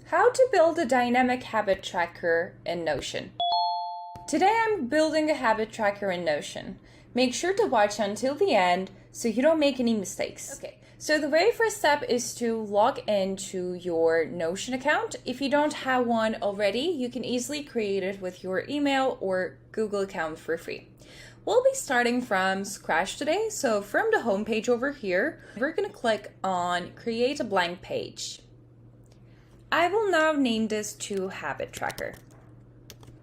How to build a dynamic habit tracker in Notion. Today I'm building a habit tracker in Notion. Make sure to watch until the end so you don't make any mistakes. Okay, so the very first step is to log into your Notion account. If you don't have one already, you can easily create it with your email or Google account for free. We'll be starting from scratch today, so from the home page over here, we're going to click on Create a Blank Page. I will now name this to Habit Tracker.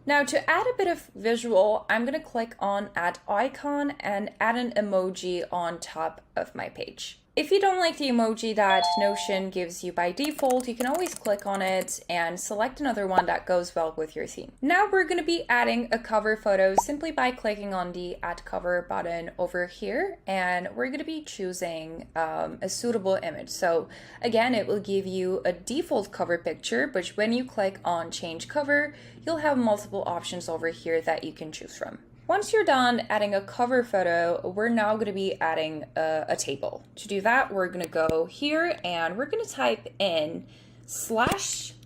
Now to add a bit of visual, I'm going to click on Add Icon and add an emoji on top of my page. If you don't like the emoji that Notion gives you by default, you can always click on it and select another one that goes well with your theme. Now we're going to be adding a cover photo simply by clicking on the Add Cover button over here, and we're going to be choosing a suitable image. So again, it will give you a default cover picture, but when you click on Change Cover, you'll have multiple options over here that you can choose from. Once you're done adding a cover photo, we're now going to be adding a table. To do that, we're going to go here and we're going to type in /table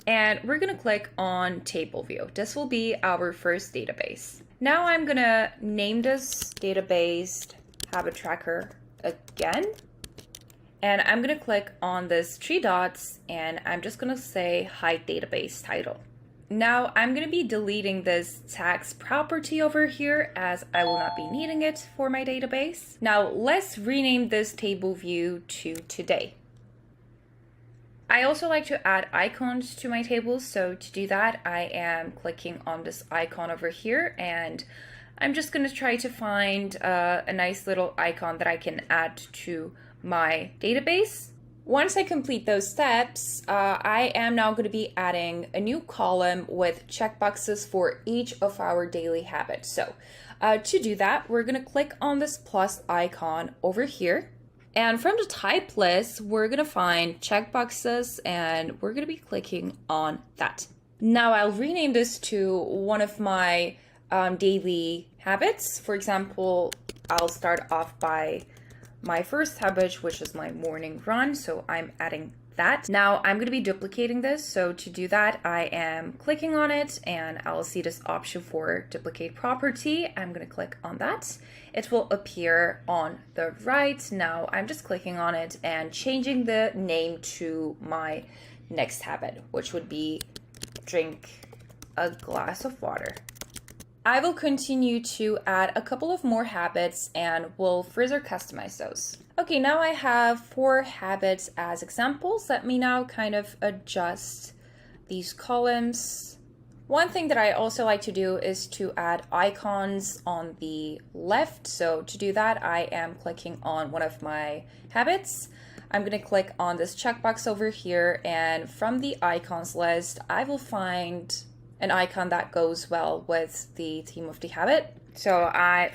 and we're going to click on table view. This will be our first database. Now I'm going to name this database habit tracker again. And I'm going to click on this 3 dots and I'm just going to say hide database title. Now I'm going to be deleting this tags property over here as I will not be needing it for my database. Now let's rename this table view to today. I also like to add icons to my tables, so to do that I am clicking on this icon over here and I'm just going to try to find a nice little icon that I can add to my database. Once I complete those steps, I am now going to be adding a new column with checkboxes for each of our daily habits. So to do that, we're going to click on this plus icon over here. And from the type list, we're going to find checkboxes and we're going to be clicking on that. Now I'll rename this to one of my daily habits. For example, I'll start off by my first habit, which is my morning run, so I'm adding that. Now I'm going to be duplicating this, so to do that I am clicking on it and I'll see this option for duplicate property. I'm going to click on that. It will appear on the right. Now I'm just clicking on it and changing the name to my next habit, which would be drink a glass of water. I will continue to add a couple of more habits and we'll further customize those. Okay, now I have 4 habits as examples. Let me now kind of adjust these columns. One thing that I also like to do is to add icons on the left. So to do that, I am clicking on one of my habits. I'm going to click on this checkbox over here, and from the icons list, I will find an icon that goes well with the theme of the habit. So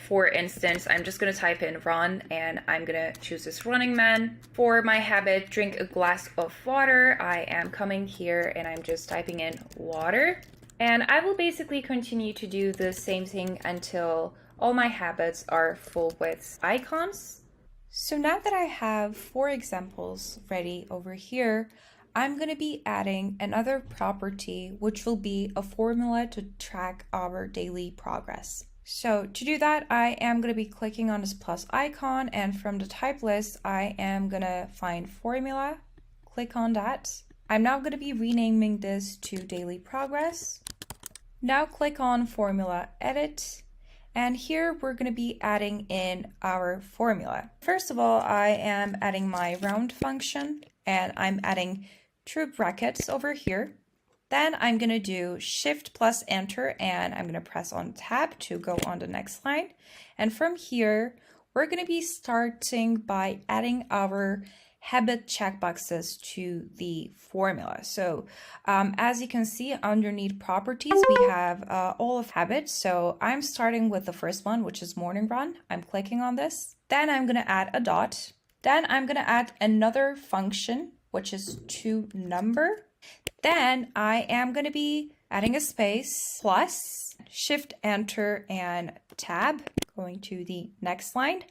for instance, I'm just going to type in run and I'm going to choose this running man. For my habit, drink a glass of water, I am coming here and I'm just typing in water. And I will basically continue to do the same thing until all my habits are full with icons. So now that I have 4 examples ready over here, I'm going to be adding another property, which will be a formula to track our daily progress. So to do that, I am going to be clicking on this plus icon, and from the type list, I am going to find formula, click on that. I'm now going to be renaming this to daily progress. Now click on formula edit, and here we're going to be adding in our formula. First of all, I am adding my round function and I'm adding 2 brackets over here. Then I'm going to do Shift plus Enter and I'm going to press on Tab to go on the next line. And from here, we're going to be starting by adding our habit checkboxes to the formula. So as you can see underneath properties, we have all of habits. So I'm starting with the first one, which is morning run. I'm clicking on this. Then I'm going to add a dot. Then I'm going to add another function, which is to number. Then I am going to be adding a space plus Shift Enter and Tab, going to the next line.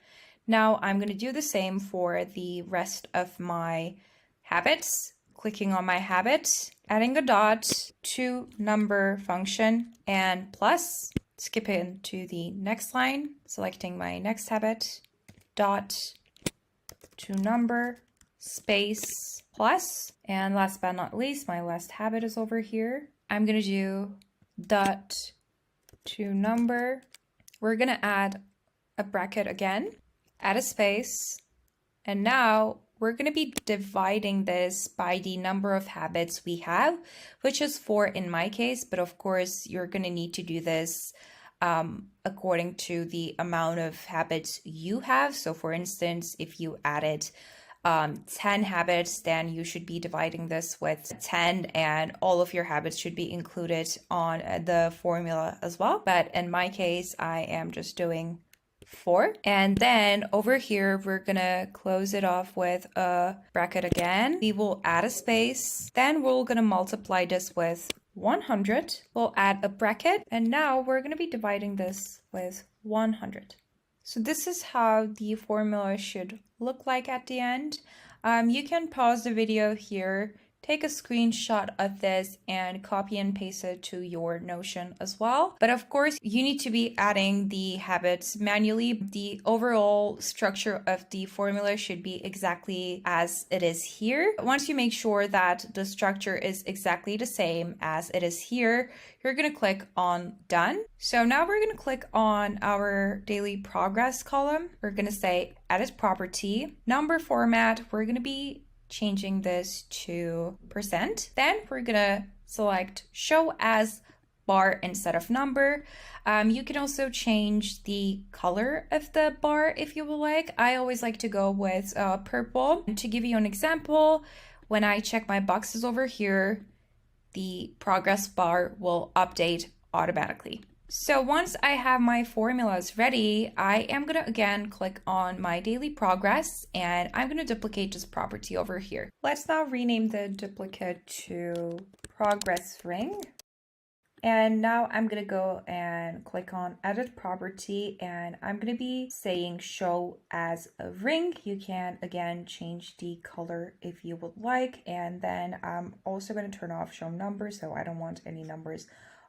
Now I'm going to do the same for the rest of my habits. clicking on my habit, adding a dot to number function and plus, skipping to the next line, selecting my next habit, dot to number, space, plus, and last but not least, my last habit is over here. I'm gonna do dot to number. We're gonna add a bracket again, add a space, and now we're going to be dividing this by the number of habits we have, which is 4 in my case, but of course you're going to need to do this according to the amount of habits you have. So for instance, if you added 10 habits, then you should be dividing this with 10 and all of your habits should be included on the formula as well. But in my case, I am just doing 4. And then over here, we're gonna close it off with a bracket again. We will add a space. Then we're gonna multiply this with 100. We'll add a bracket. And now we're gonna be dividing this with 100. So this is how the formula should look like at the end. You can pause the video here, take a screenshot of this and copy and paste it to your Notion as well. But of course, you need to be adding the habits manually. The overall structure of the formula should be exactly as it is here. Once you make sure that the structure is exactly the same as it is here, you're going to click on Done. So now we're going to click on our daily progress column. We're going to say Edit Property. Number format, we're going to be changing this to %. Then we're gonna select Show as bar instead of number. You can also change the color of the bar if you would like. I always like to go with purple. And to give you an example, when I check my boxes over here, the progress bar will update automatically. So once I have my formulas ready, I am going to again click on my daily progress and I'm going to duplicate this property over here. Let's now rename the duplicate to progress ring. And now I'm going to go and click on edit property and I'm going to be saying show as a ring. You can again change the color if you would like. And then I'm also going to turn off show numbers, so I don't want any numbers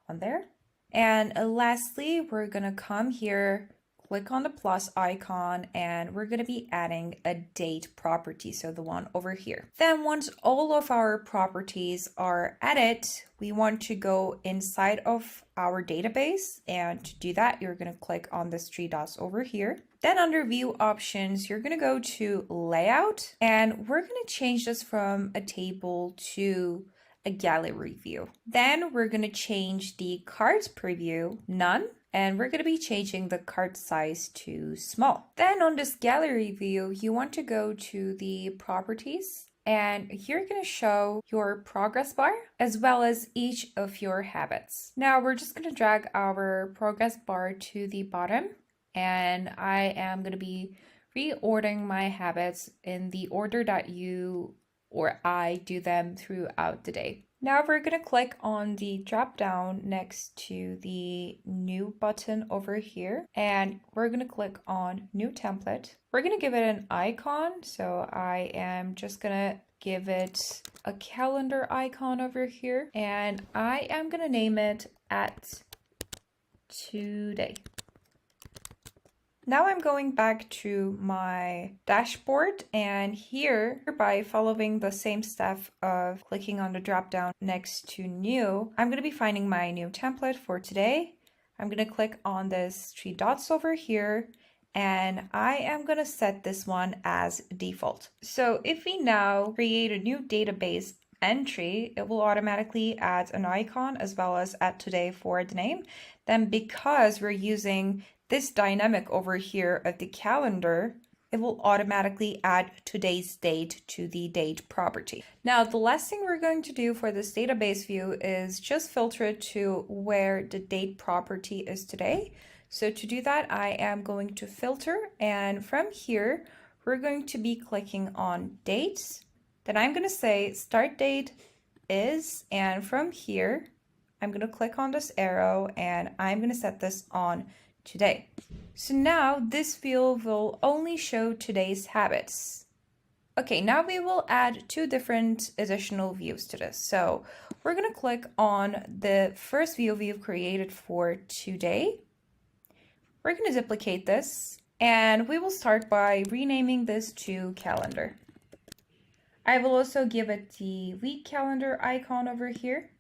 on there. And lastly, we're going to come here, click on the plus icon, and we're going to be adding a date property, so the one over here. Then once all of our properties are added, we want to go inside of our database. And to do that, you're going to click on this 3 dots over here. Then under view options, you're going to go to layout, and we're going to change this from a table to a gallery view. Then we're going to change the cards preview none, and we're going to be changing the card size to small. Then on this gallery view, you want to go to the properties, and here you're going to show your progress bar as well as each of your habits. Now we're just going to drag our progress bar to the bottom, and I am going to be reordering my habits in the order that you or I do them throughout the day. Now we're going to click on the drop down next to the new button over here, and we're going to click on new template. We're going to give it an icon, so I am just going to give it a calendar icon over here, and I am going to name it at today. Now I'm going back to my dashboard, and here by following the same step of clicking on the drop down next to new, I'm going to be finding my new template for today. I'm going to click on this 3 dots over here, and I am going to set this one as default. So if we now create a new database entry, it will automatically add an icon as well as add today for the name. Then because we're using this dynamic over here of the calendar, it will automatically add today's date to the date property. Now, the last thing we're going to do for this database view is just filter it to where the date property is today. So to do that, I am going to filter, and from here, we're going to be clicking on dates. Then I'm going to say start date is, and from here, I'm going to click on this arrow and I'm going to set this on today. So now this field will only show today's habits. Okay, now we will add two different additional views to this. So we're going to click on the first view we've created for today. We're going to duplicate this and we will start by renaming this to calendar. I will also give it the week calendar icon over here.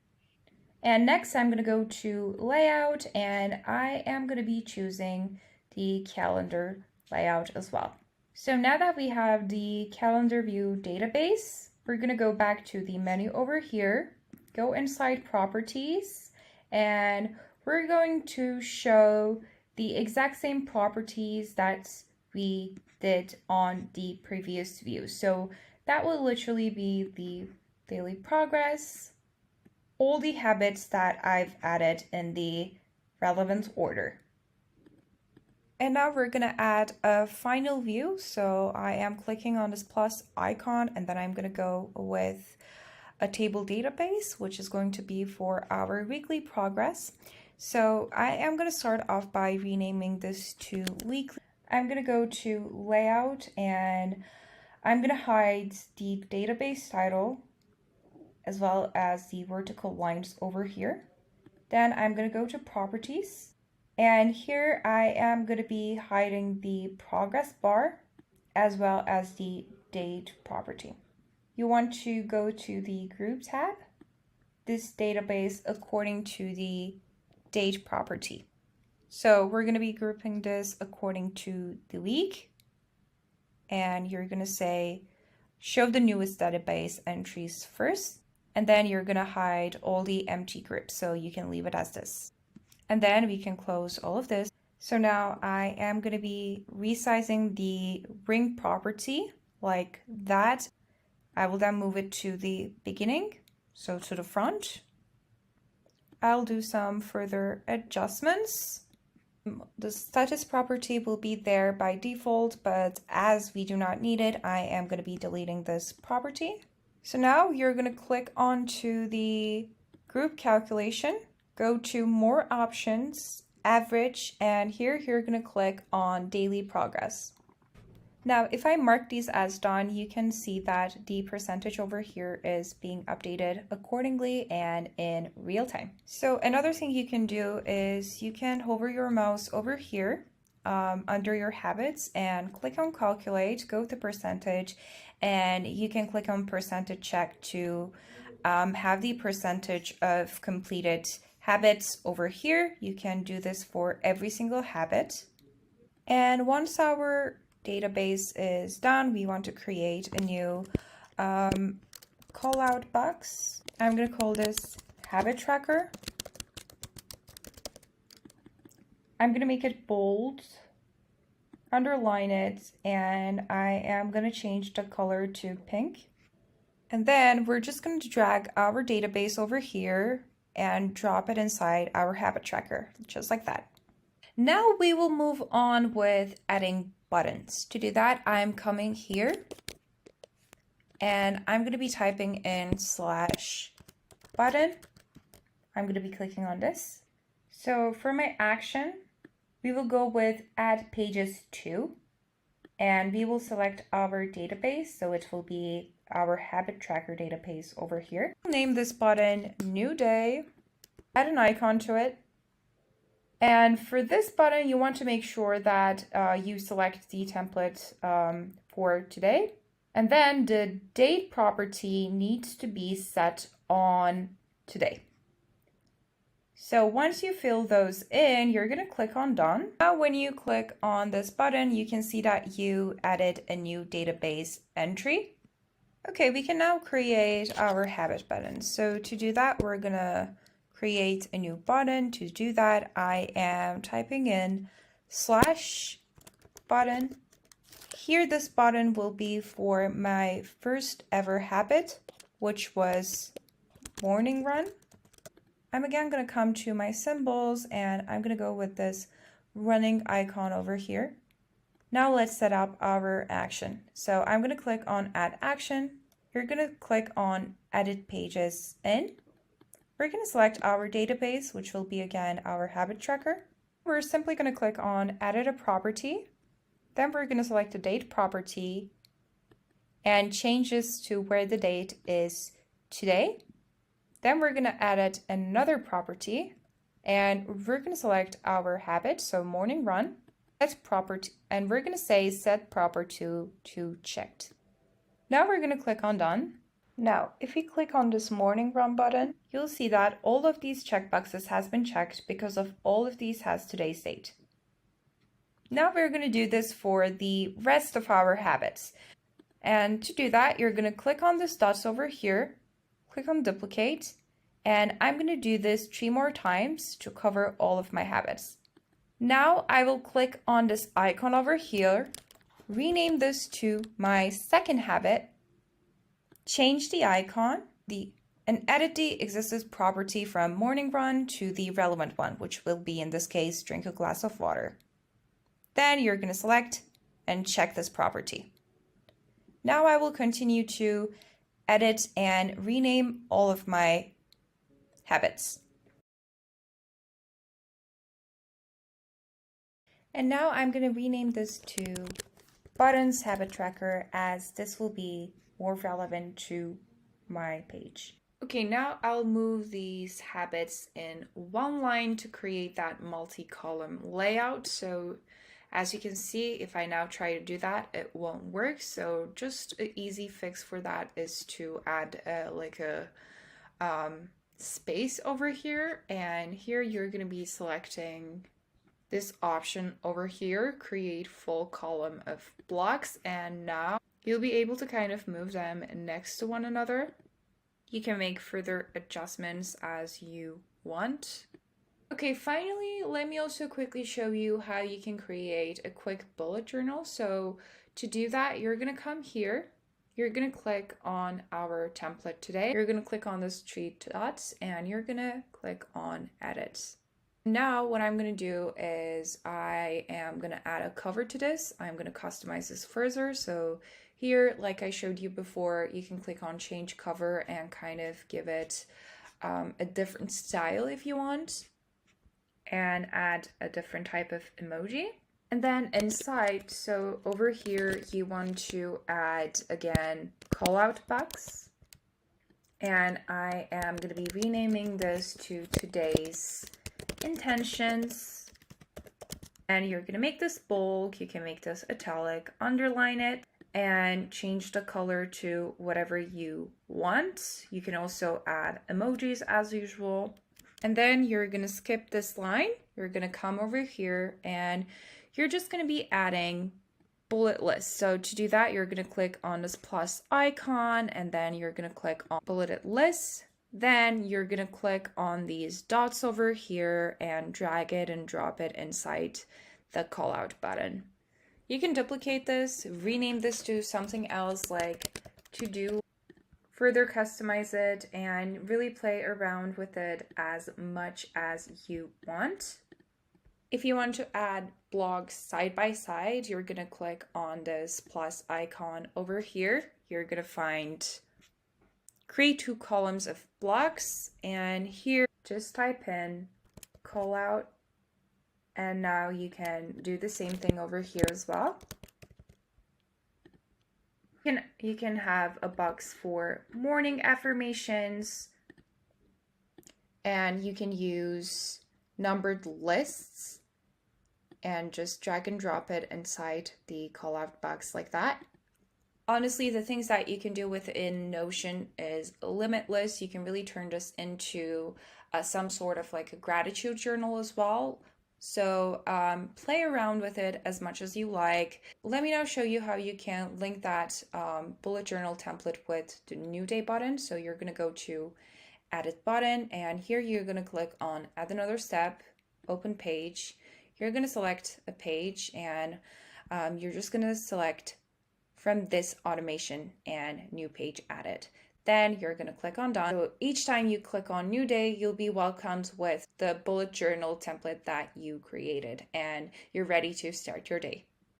And next I'm going to go to layout and I am going to be choosing the calendar layout as well. So now that we have the calendar view database, we're going to go back to the menu over here, go inside properties, and we're going to show the exact same properties that we did on the previous view. So that will literally be the daily progress, all the habits that I've added in the relevant order. And now we're going to add a final view. So I am clicking on this plus icon and then I'm going to go with a table database, which is going to be for our weekly progress. So I am going to start off by renaming this to weekly. I'm going to go to layout and I'm going to hide the database title as well as the vertical lines over here. Then I'm going to go to properties. And here I am going to be hiding the progress bar as well as the date property. You want to go to the group tab, this database according to the date property. So we're going to be grouping this according to the week. And you're going to say, show the newest database entries first. And then you're going to hide all the empty groups. So you can leave it as this. And then we can close all of this. So now I am going to be resizing the ring property like that. I will then move it to the beginning, so to the front. I'll do some further adjustments. The status property will be there by default, but as we do not need it, I am going to be deleting this property. So now you're going to click onto the group calculation. Go to more options, average, and here you're going to click on daily progress. Now, if I mark these as done, you can see that the percentage over here is being updated accordingly and in real time. So another thing you can do is you can hover your mouse over here under your habits and click on calculate, go to percentage, and you can click on percentage check to have the percentage of completed habits over here. You can do this for every single habit. And once our database is done, we want to create a new call out box. I'm going to call this habit tracker. I'm going to make it bold, underline it, and I am going to change the color to pink. And then we're just going to drag our database over here and drop it inside our habit tracker, just like that. Now we will move on with adding buttons. To do that, I'm coming here and I'm going to be typing in /button. I'm going to be clicking on this. So for my action, we will go with add pages to, and we will select our database. So it will be our habit tracker database over here. Name this button new day, add an icon to it. And for this button, you want to make sure that you select the template for today. And then the date property needs to be set on today. So once you fill those in, you're going to click on done. Now, when you click on this button, you can see that you added a new database entry. Okay, we can now create our habit button. So to do that, we're going to create a new button. To do that, I am typing in /button. Here, this button will be for my first ever habit, which was morning run. I'm again going to come to my symbols and I'm going to go with this running icon over here. Now let's set up our action. So I'm going to click on add action. You're going to click on edit pages in. We're going to select our database, which will be again our habit tracker. We're simply going to click on edit a property. Then we're going to select the date property. and change this to where the date is today. Then we're going to add another property, and we're going to select our habit, so morning run, set property, and we're going to say set proper to checked. Now we're going to click on done. Now, if we click on this morning run button, you'll see that all of these checkboxes has been checked because of all of these has today's date. Now we're going to do this for the rest of our habits. And to do that, you're going to click on this dots over here, click on duplicate, and I'm going to do this 3 more times to cover all of my habits. Now I will click on this icon over here, rename this to my second habit, change the icon, and edit the existing property from morning run to the relevant one, which will be in this case, drink a glass of water. Then you're going to select and check this property. Now I will continue to edit and rename all of my habits. And now I'm going to rename this to Buttons Habit Tracker, as this will be more relevant to my page. Okay, now I'll move these habits in one line to create that multi-column layout. So as you can see, if I now try to do that, it won't work. So just an easy fix for that is to add a space over here. And here you're going to be selecting this option over here, create full column of blocks. And now you'll be able to kind of move them next to one another. You can make further adjustments as you want. Okay, finally, let me also quickly show you how you can create a quick bullet journal. So to do that, you're going to come here. You're going to click on our template today. You're going to click on those 3 dots and you're going to click on edit. Now what I'm going to do is I am going to add a cover to this. I'm going to customize this further. So here, like I showed you before, you can click on change cover and kind of give it a different style if you want, and add a different type of emoji. And then inside, so over here, you want to add again call out box. And I am going to be renaming this to today's intentions. And you're going to make this bold. You can make this italic, underline it, and change the color to whatever you want. You can also add emojis as usual. And then you're going to skip this line. You're going to come over here and you're just going to be adding bullet lists. So to do that, you're going to click on this plus icon and then you're going to click on bulleted lists. Then you're going to click on these dots over here and drag it and drop it inside the call out button. You can duplicate this, rename this to something else like to do, further customize it, and really play around with it as much as you want. If you want to add blogs side by side, you're going to click on this plus icon over here. You're going to find create 2 columns of blocks, and here just type in call out, and now you can do the same thing over here as well. You can have a box for morning affirmations, and you can use numbered lists and just drag and drop it inside the call out box like that. Honestly, the things that you can do within Notion is limitless. You can really turn this into some sort of like a gratitude journal as well. So play around with it as much as you like. Let me now show you how you can link that bullet journal template with the New Day button. So you're going to go to Edit button, and here you're going to click on Add another step, Open page. You're going to select a page, and you're just going to select from this automation and New Page Added. Then you're going to click on Done. So each time you click on New Day, you'll be welcomed with the bullet journal template that you created, and you're ready to start your day.